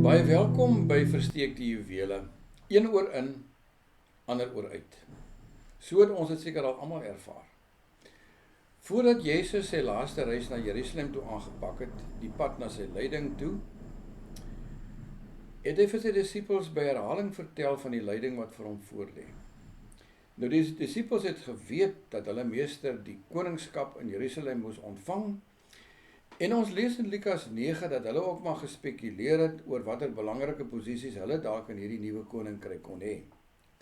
Baie welkom by Versteekte Juwele. Een oor in, ander oor uit. So het ons dit seker al almal ervaar. Voordat Jezus sy laaste reis na Jerusalem toe aangepak het, die pad na sy lyding toe, het hy vir sy disippels by herhaling vertel van die lyding wat vir hom voorlê. Nou die disippels het geweet dat hulle meester die koningskap in Jerusalem moes ontvang, en ons lees in Lukas 9 dat hulle ook maar gespekuleer het oor watter belangrike posisies hulle dalk in hierdie nuwe koninkryk kon hê.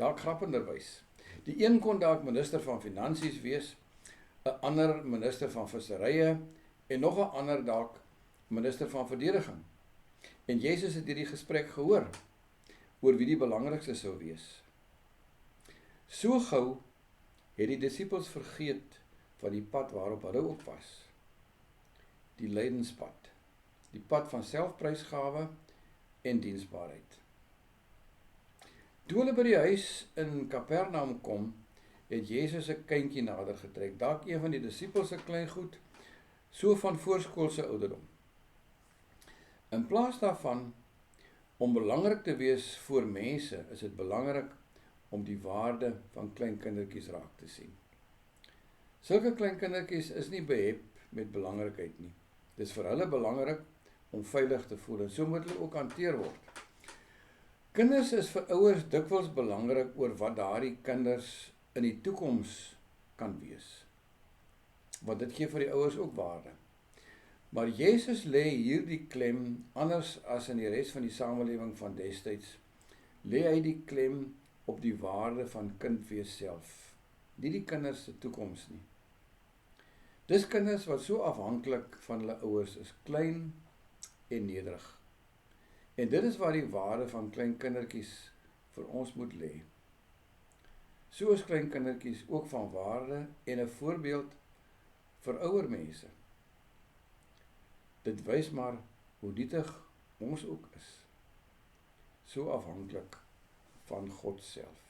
Dalk grappenderwys. Die een kon dalk minister van finansies wees, 'n ander minister van visserye en nog 'n ander dalk minister van verdediging. En Jezus het hierdie gesprek gehoor oor wie die belangrikste sou wees. So gou het die disippels vergeet van die pad waarop hulle ook was. Die lydenspad, die pad van selfprysgawe en diensbaarheid. Toe hulle by die huis in Kapernaum kom, het Jezus 'n kindjie nader getrek, dalk een van die disippels se kleingoed, so van voorskoolse ouderdom. In plaas daarvan om belangrik te wees vir mense, is dit belangrik om die waarde van kleinkindertjies raak te sien. Sulke kleinkindertjies is nie behep met belangrikheid nie. Dis vir hulle belangrik om veilig te voel en so moet hulle ook hanteer word. Kinders is vir ouers dikwels belangrik oor wat daardie kinders in die toekoms kan wees. Want dit gee vir die ouers ook waarde. Maar Jezus lê hierdie klem, anders as in die res van die samelewing van destyds, lê hy die klem op die waarde van kind wees self, nie die kinders se toekoms nie. Dis kinders wat so afhanklik van hulle ouers is, klein en nederig. En dit is waar die waarde van klein kindertjies vir ons moet lê. So is klein kindertjies ook van waarde en 'n voorbeeld vir ouer mense. Dit wys maar hoe nietig ons ook is. So afhanklik van God self.